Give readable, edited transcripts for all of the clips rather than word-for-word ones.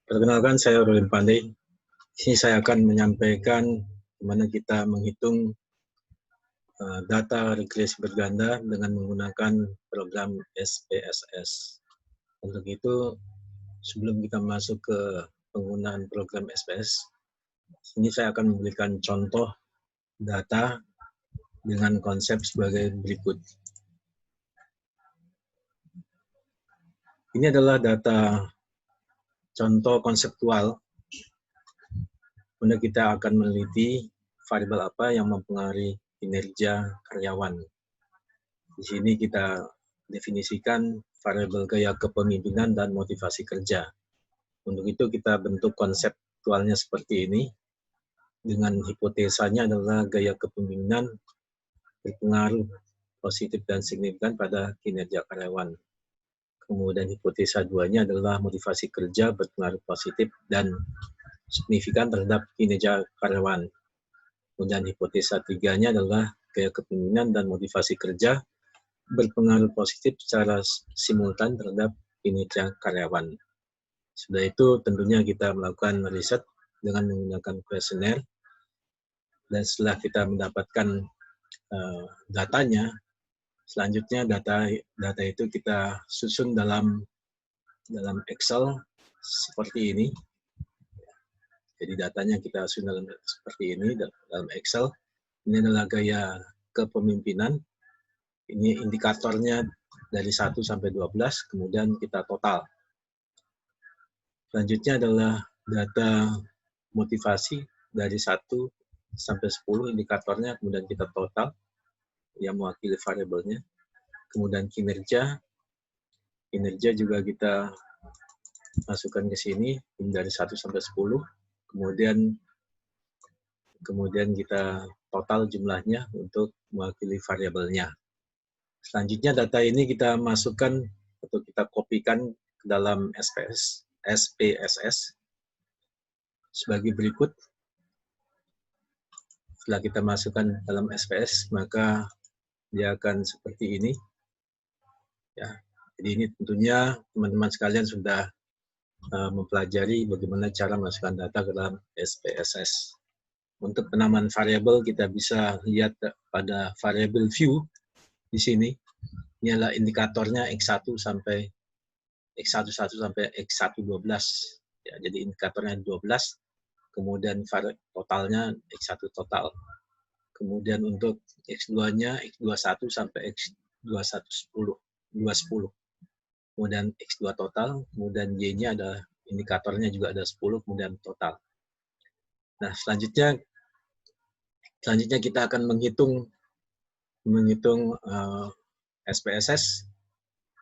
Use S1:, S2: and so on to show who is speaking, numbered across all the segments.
S1: Perkenalkan, saya Rolin Pandey. Di sini saya akan menyampaikan bagaimana kita menghitung data regresi berganda dengan menggunakan program SPSS. Untuk itu, sebelum kita masuk ke penggunaan program SPSS, ini saya akan memberikan contoh data dengan konsep sebagai berikut. Ini adalah data contoh konseptual, mana kita akan meneliti variabel apa yang mempengaruhi kinerja karyawan. Di sini kita definisikan variabel gaya kepemimpinan dan motivasi kerja. Untuk itu kita bentuk konseptualnya seperti ini, dengan hipotesanya adalah gaya kepemimpinan berpengaruh positif dan signifikan pada kinerja karyawan. Kemudian hipotesa duanya adalah motivasi kerja berpengaruh positif dan signifikan terhadap kinerja karyawan. Kemudian hipotesa tiganya adalah gaya kepemimpinan dan motivasi kerja berpengaruh positif secara simultan terhadap kinerja karyawan. Setelah itu tentunya kita melakukan riset dengan menggunakan kuesioner, dan setelah kita mendapatkan datanya, selanjutnya data itu kita susun dalam Excel seperti ini. Jadi datanya kita susun seperti ini dalam Excel. Ini adalah gaya kepemimpinan. Ini indikatornya dari 1 sampai 12, kemudian kita total. Selanjutnya adalah data motivasi dari 1 sampai 10 indikatornya, kemudian kita total yang mewakili variabelnya. Kemudian kinerja juga kita masukkan ke sini dari 1 sampai 10. Kemudian kita total jumlahnya untuk mewakili variabelnya. Selanjutnya data ini kita masukkan atau kita kopikan ke dalam SPSS sebagai berikut. Setelah kita masukkan dalam SPS, maka dia akan seperti ini. Ya, jadi ini tentunya teman-teman sekalian sudah mempelajari bagaimana cara memasukkan data ke dalam SPSS. Untuk penamaan variabel kita bisa lihat pada variabel view di sini. Ini adalah indikatornya X1 sampai X11 sampai X112. Ya, jadi indikatornya 12. Kemudian totalnya X1 total. Kemudian untuk X2-nya X21 sampai X20. Kemudian X2 total, kemudian Y-nya ada indikatornya juga ada 10, kemudian total. Nah, selanjutnya kita akan menghitung SPSS.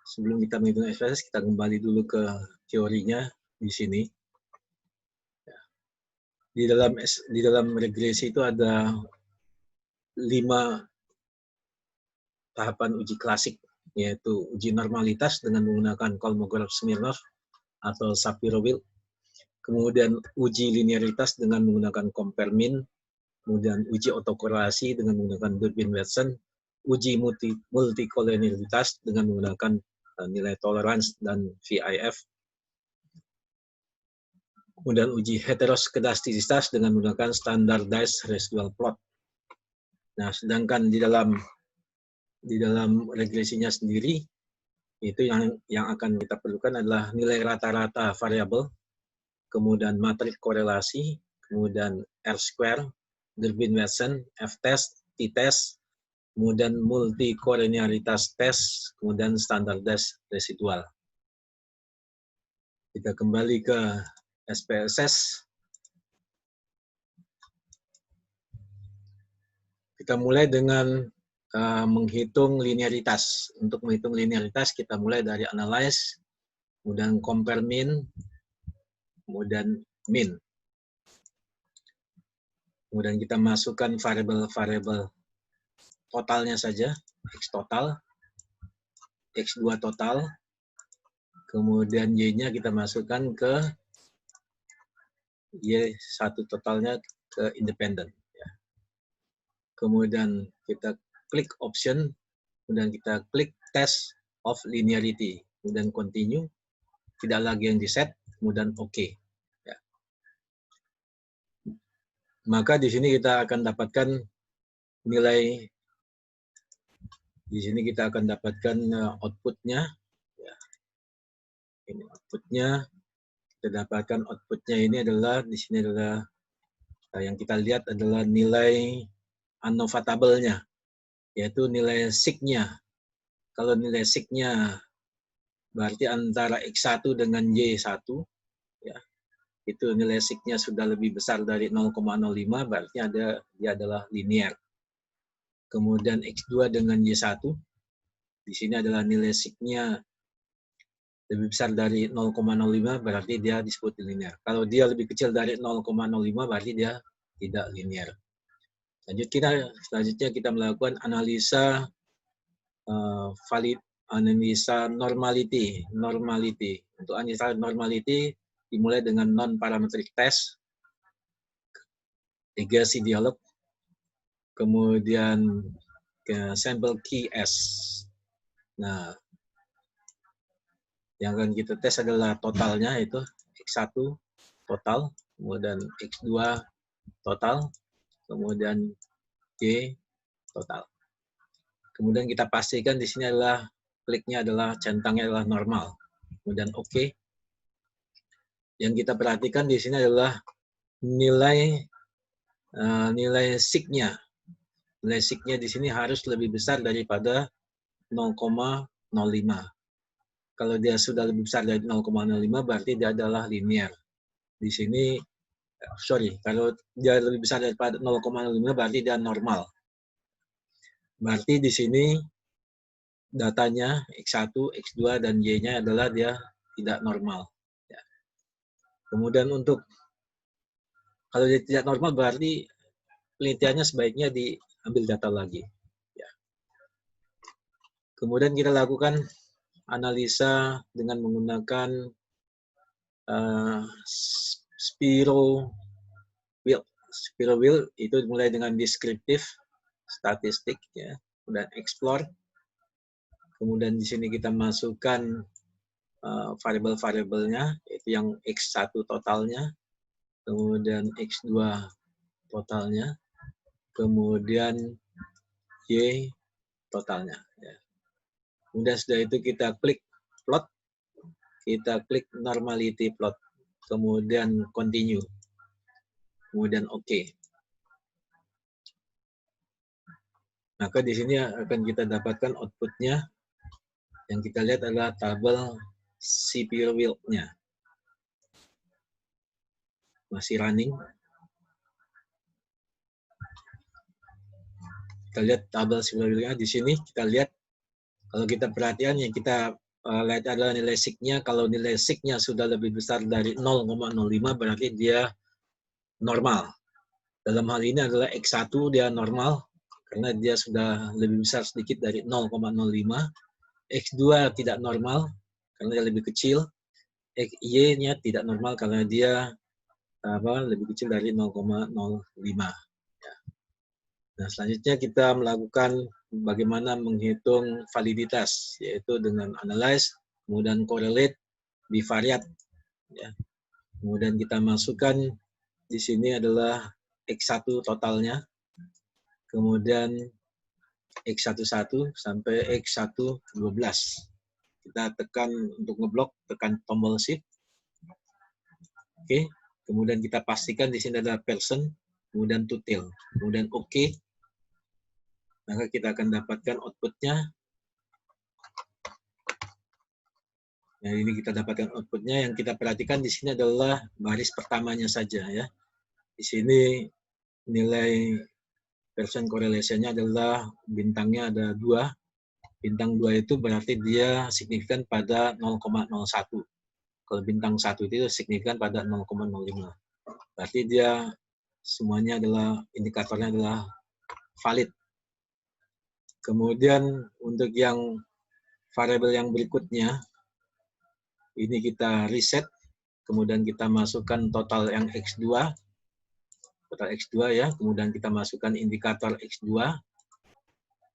S1: Sebelum kita menghitung SPSS, kita kembali dulu ke teorinya di sini. Di dalam regresi itu ada 5 tahapan uji klasik, yaitu uji normalitas dengan menggunakan Kolmogorov-Smirnov atau Shapiro-Wilk, kemudian uji linearitas dengan menggunakan compare mean, kemudian uji autokorelasi dengan menggunakan Durbin-Watson, uji multikolonialitas dengan menggunakan nilai tolerance dan VIF, kemudian uji heteroskedastisitas dengan menggunakan standardized residual plot. Nah, sedangkan di dalam regresinya sendiri, itu yang akan kita perlukan adalah nilai rata-rata variabel, kemudian matrik korelasi, kemudian R-square, Durbin-Watson, F-test, T-test, kemudian multikolonialitas test, kemudian standardized residual. Kita kembali ke SPSS. Kita mulai dengan menghitung linearitas. Untuk menghitung linearitas, kita mulai dari analyze, kemudian compare mean, kemudian mean. Kemudian kita masukkan variabel totalnya saja, X total, X2 total, kemudian Y-nya kita masukkan ke Y1 totalnya ke independen. Kemudian kita klik option, kemudian kita klik test of linearity, kemudian continue, tidak lagi yang di set, kemudian OK. Maka di sini kita akan dapatkan nilai, di sini kita akan dapatkan outputnya. Ya, ini outputnya. Kita dapatkan outputnya ini adalah, di sini adalah yang kita lihat adalah nilai unnovatable-nya, yaitu nilai sig-nya. Kalau nilai sig-nya berarti antara X1 dengan Y1, ya, itu nilai sig-nya sudah lebih besar dari 0,05, berarti dia adalah linear. Kemudian X2 dengan Y1, di sini adalah nilai sig-nya lebih besar dari 0,05, berarti dia disebut linear. Kalau dia lebih kecil dari 0,05, berarti dia tidak linear. Selanjutnya kita melakukan analisa analisa normality. Untuk analisa normality dimulai dengan non-parametric test, regressi dialog, kemudian ke sample key S. Nah, yang akan kita tes adalah totalnya, yaitu X1 total, kemudian X2 total, kemudian Y total. Kemudian kita pastikan di sini adalah kliknya adalah centangnya adalah normal. Kemudian oke. Yang kita perhatikan di sini adalah nilai sig-nya. Nilai sig-nya di sini harus lebih besar daripada 0,05. Kalau dia sudah lebih besar dari 0,05 berarti dia adalah linear. Di sini kalau dia lebih besar daripada 0,05 berarti dia normal. Berarti di sini datanya X1, X2, dan Y-nya adalah dia tidak normal. Ya. Kemudian kalau dia tidak normal berarti penelitiannya sebaiknya diambil data lagi. Ya. Kemudian kita lakukan analisa dengan menggunakan Spiro wheel itu mulai dengan deskriptif, statistik, ya, dan explore. Kemudian di sini kita masukkan variabel-variabelnya, yaitu yang X1 totalnya, kemudian X2 totalnya, kemudian Y totalnya. Ya. Kemudian setelah itu kita klik plot, kita klik normality plot, kemudian continue, kemudian OK. Maka di sini akan kita dapatkan outputnya. Yang kita lihat adalah tabel Spiro wheel-nya. Masih running. Kita lihat tabel Spiro wheel-nya di sini. Kita lihat, kalau kita perhatian yang kita lihat adalah nilai sig-nya. Kalau nilai sig-nya sudah lebih besar dari 0,05 berarti dia normal. Dalam hal ini adalah X1 dia normal karena dia sudah lebih besar sedikit dari 0,05. X2 tidak normal karena dia lebih kecil. Y-nya tidak normal karena dia lebih kecil dari 0,05. Ya. Nah, selanjutnya kita melakukan bagaimana menghitung validitas, yaitu dengan analyze, kemudian correlate, bivariate. Ya. Kemudian kita masukkan di sini adalah X1 totalnya, kemudian X11 sampai X112. Kita tekan untuk ngeblok, tekan tombol shift. Oke, kemudian kita pastikan di sini ada person, kemudian tutil, kemudian oke. Maka kita akan dapatkan outputnya. Nah, ini kita dapatkan outputnya. Yang kita perhatikan di sini adalah baris pertamanya saja, ya. Di sini nilai person correlation-nya adalah bintangnya ada 2. Bintang 2 itu berarti dia signifikan pada 0,01. Kalau bintang 1 itu signifikan pada 0,05. Berarti dia semuanya adalah, indikatornya adalah valid. Kemudian untuk yang variabel yang berikutnya, ini kita reset, kemudian kita masukkan total yang X2, total X2 ya, kemudian kita masukkan indikator X2,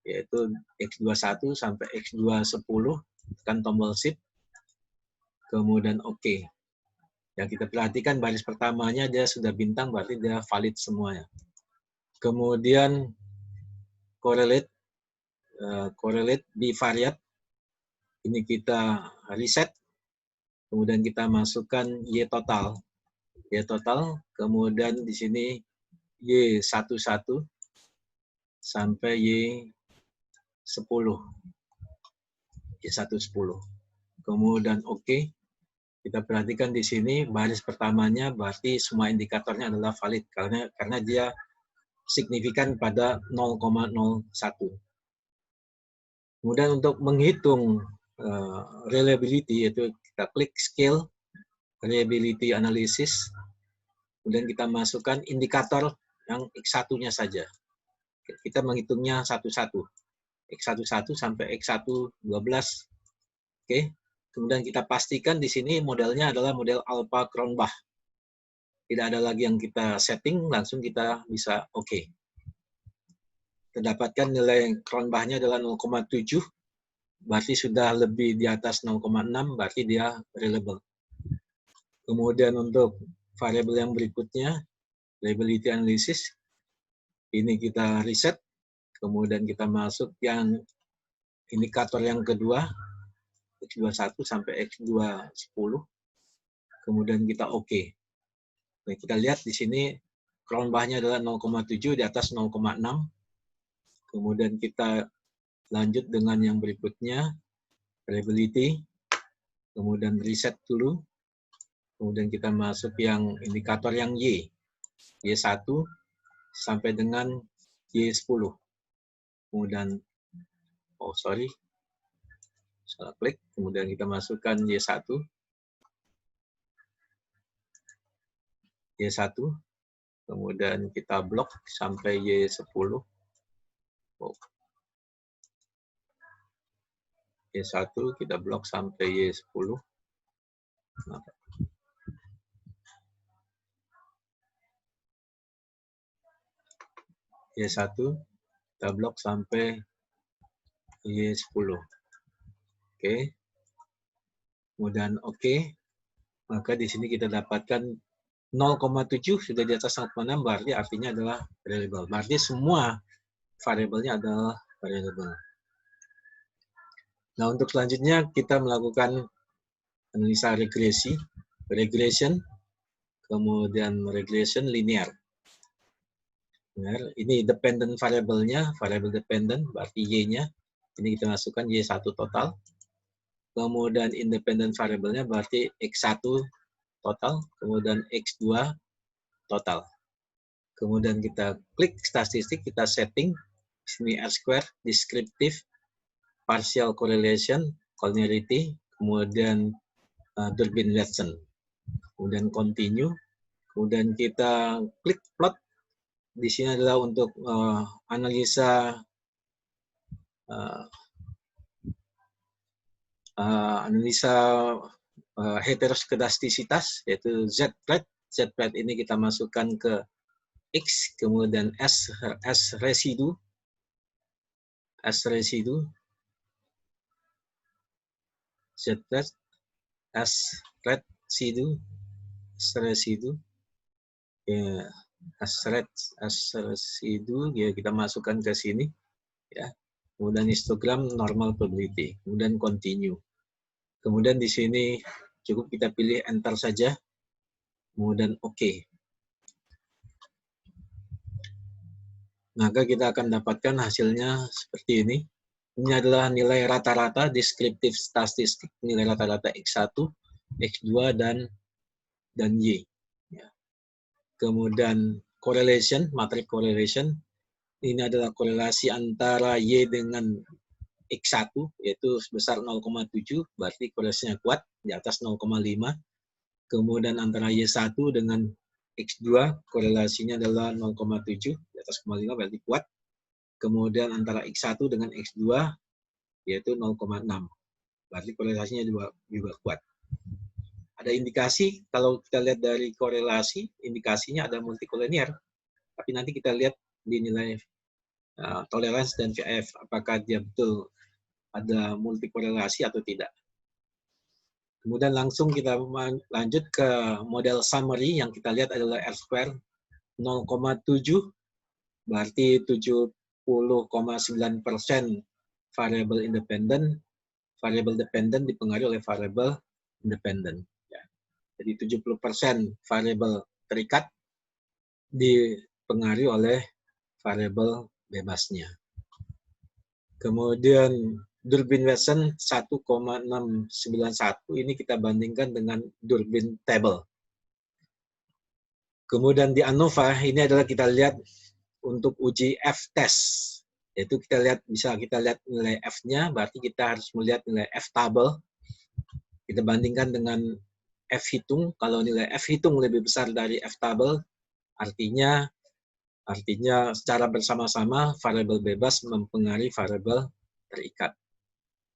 S1: yaitu X21 sampai X210, tekan tombol shift, kemudian OK. Yang kita perhatikan baris pertamanya dia sudah bintang, berarti dia valid semuanya. Kemudian correlate bivariate, ini kita reset, kemudian kita masukkan Y total, kemudian di sini Y11 sampai Y10, Y110. Kemudian oke. Kita perhatikan di sini baris pertamanya berarti semua indikatornya adalah valid karena dia signifikan pada 0,01. Kemudian untuk menghitung reliability, yaitu kita klik scale reliability analysis, kemudian kita masukkan indikator yang X1-nya saja. Kita menghitungnya satu-satu, X11 sampai X112. Oke. Kemudian kita pastikan di sini modelnya adalah model Alpha Cronbach. Tidak ada lagi yang kita setting, langsung kita bisa oke. Terdapatkan nilai Cronbach-nya adalah 0,7, berarti sudah lebih di atas 0,6, berarti dia reliable. Kemudian untuk variabel yang berikutnya, reliability analysis, ini kita reset, kemudian kita masuk yang indikator yang kedua, X21 sampai X210, kemudian kita oke. Nah, kita lihat di sini Cronbach-nya adalah 0,7 di atas 0,6. Kemudian kita lanjut dengan yang berikutnya, reliability, kemudian reset dulu. Kemudian kita masuk yang indikator yang Y1 sampai dengan Y10. Kemudian, salah klik. Kemudian kita masukkan Y1, kemudian kita blok sampai Y10. Y1 kita blok sampai Y10. Y1 kita blok sampai Y10. Oke. Kemudian oke. Maka di sini kita dapatkan 0,7 sudah di atas 0,6, berarti artinya adalah reliable. Berarti semua variabelnya adalah reliable. Nah, untuk selanjutnya kita melakukan analisa regression, kemudian regression linear. Ini dependent variabelnya, variable dependent, berarti Y-nya. Ini kita masukkan Y1 total. Kemudian independent variabelnya berarti X1 total, kemudian X2 total. Kemudian kita klik statistik, kita setting, sini R-square, descriptive, partial correlation, collinearity, kemudian Durbin-Watson. Kemudian continue, kemudian kita klik plot. Di sini adalah untuk analisa heteroskedastisitas, yaitu Z-plot. Z-plot ini kita masukkan ke X, kemudian S residu, Z-plot, S residu, ya, S residu, ya kita masukkan ke sini, ya. Kemudian histogram normal probability, kemudian continue. Kemudian di sini cukup kita pilih enter saja, kemudian oke. Maka kita akan dapatkan hasilnya seperti ini. Ini adalah nilai rata-rata descriptive statistik, nilai rata-rata X1, X2, dan Y. Kemudian correlation, matrix correlation, ini adalah korelasi antara Y dengan X1, yaitu sebesar 0,7, berarti korelasinya kuat, di atas 0,5. Kemudian antara Y1 dengan X2, korelasinya adalah 0,7, di atas 0,5, berarti kuat. Kemudian antara X1 dengan X2, yaitu 0,6, berarti korelasinya juga kuat. Ada indikasi, kalau kita lihat dari korelasi, indikasinya ada multikolinear. Tapi nanti kita lihat di nilai tolerance dan VF, apakah dia betul ada multikorelasi atau tidak. Kemudian langsung kita lanjut ke model summary yang kita lihat adalah R-square 0,7, berarti 70,9% variable independen. Variable dependent dipengaruhi oleh variable independen. Ya. Jadi 70% variable terikat dipengaruhi oleh variable bebasnya. Kemudian Durbin Watson 1,691 ini kita bandingkan dengan Durbin Table. Kemudian di ANOVA ini adalah kita lihat untuk uji F-test. Yaitu kita lihat, bisa kita lihat nilai F-nya, berarti kita harus melihat nilai F-table. Kita bandingkan dengan F-hitung. Kalau nilai F-hitung lebih besar dari F-table, artinya secara bersama-sama variabel bebas mempengaruhi variabel terikat.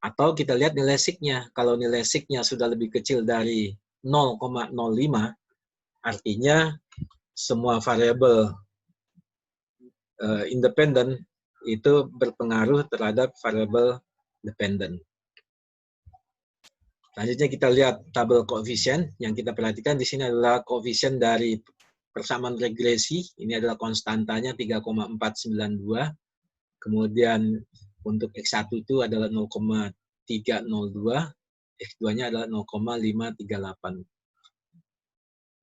S1: Atau kita lihat nilai sig-nya. Kalau nilai sig-nya sudah lebih kecil dari 0,05, artinya semua variabel independen itu berpengaruh terhadap variabel dependent. Selanjutnya kita lihat tabel koefisien. Yang kita perhatikan di sini adalah koefisien dari persamaan regresi. Ini adalah konstantanya 3,492. Kemudian untuk X1 itu adalah 0,302. X2-nya adalah 0,538.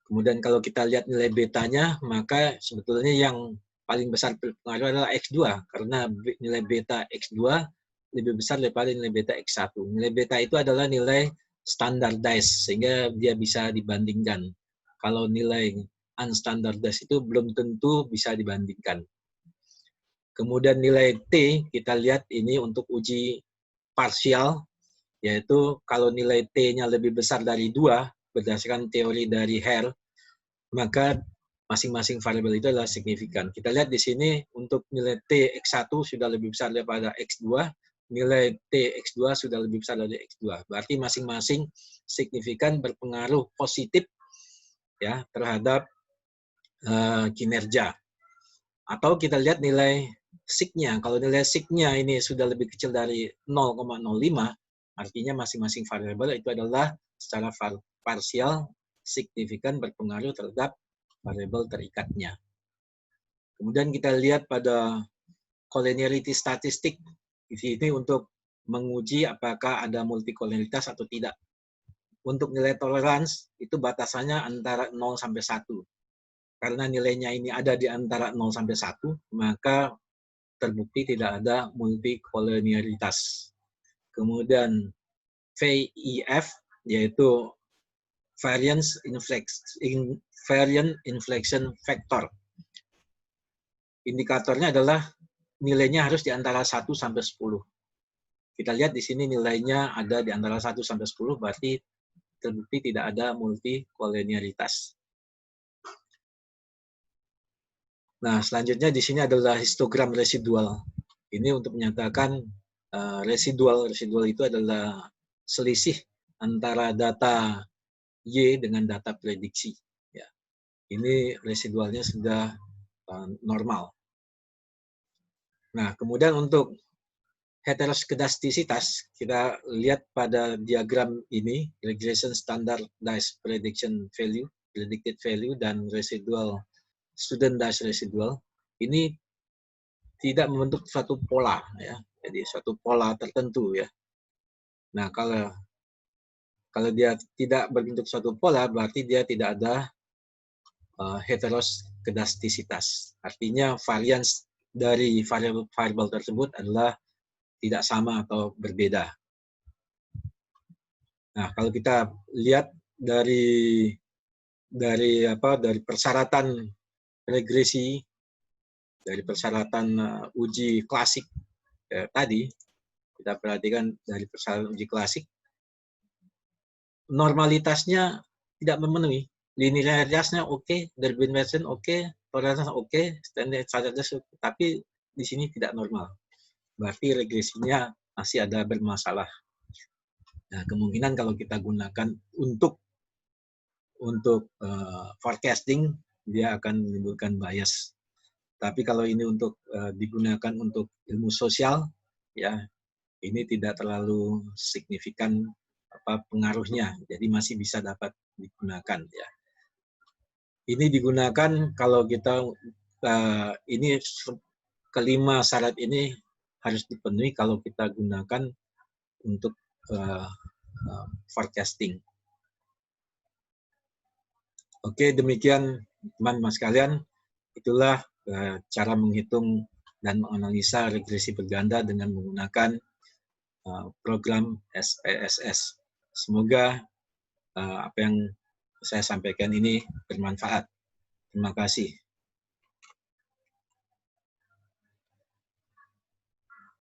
S1: Kemudian kalau kita lihat nilai betanya, maka sebetulnya yang paling besar berpengaruh adalah X2, karena nilai beta X2 lebih besar daripada nilai beta X1. Nilai beta itu adalah nilai standardized, sehingga dia bisa dibandingkan. Kalau nilai unstandardized itu belum tentu bisa dibandingkan. Kemudian nilai T, kita lihat ini untuk uji parsial, yaitu kalau nilai T-nya lebih besar dari 2, berdasarkan teori dari Hare, maka masing-masing variabel itu adalah signifikan. Kita lihat di sini untuk nilai T X1 sudah lebih besar daripada X2, nilai T X2 sudah lebih besar dari X2. Berarti masing-masing signifikan berpengaruh positif ya terhadap kinerja. Atau kita lihat nilai sig-nya. Kalau nilai sig-nya ini sudah lebih kecil dari 0,05, artinya masing-masing variabel itu adalah secara parsial signifikan berpengaruh terhadap variabel terikatnya. Kemudian kita lihat pada collinearity statistik. Di sini untuk menguji apakah ada multicollinearitas atau tidak. Untuk nilai tolerance itu batasannya antara 0 sampai 1. Karena nilainya ini ada di antara 0 sampai 1, maka terbukti tidak ada multicollinearitas. Kemudian VIF yaitu variant inflection factor. Indikatornya adalah nilainya harus di antara 1 sampai 10. Kita lihat di sini nilainya ada di antara 1 sampai 10, berarti terbukti tidak ada multicollinearitas. Nah, selanjutnya di sini adalah histogram residual. Ini untuk menyatakan residual itu adalah selisih antara data Y dengan data prediksi. Ya. Ini residualnya sudah normal. Nah, kemudian untuk heteroskedastisitas, kita lihat pada diagram ini, regression standardized prediction value, predicted value, dan residual studentized residual, ini tidak membentuk suatu pola, ya. Jadi suatu pola tertentu, ya. Nah, kalau dia tidak berbentuk suatu pola, berarti dia tidak ada heteroskedastisitas. Artinya varians dari variabel tersebut adalah tidak sama atau berbeda. Nah, kalau kita lihat dari persyaratan regresi, dari persyaratan uji klasik tadi, kita perhatikan dari persyaratan uji klasik, normalitasnya tidak memenuhi. Linearitasnya oke, Durbin Watson oke, toleransinya oke, standardized oke, tapi di sini tidak normal. Berarti regresinya masih ada bermasalah. Nah, kemungkinan kalau kita gunakan untuk forecasting, dia akan menimbulkan bias. Tapi kalau ini untuk digunakan untuk ilmu sosial, ya ini tidak terlalu signifikan pengaruhnya, jadi masih bisa dapat digunakan ya. Ini digunakan kalau kita ini kelima syarat ini harus dipenuhi kalau kita gunakan untuk forecasting. Oke, demikian teman-teman sekalian, itulah cara menghitung dan menganalisa regresi berganda dengan menggunakan program SPSS. Semoga apa yang saya sampaikan ini bermanfaat. Terima kasih.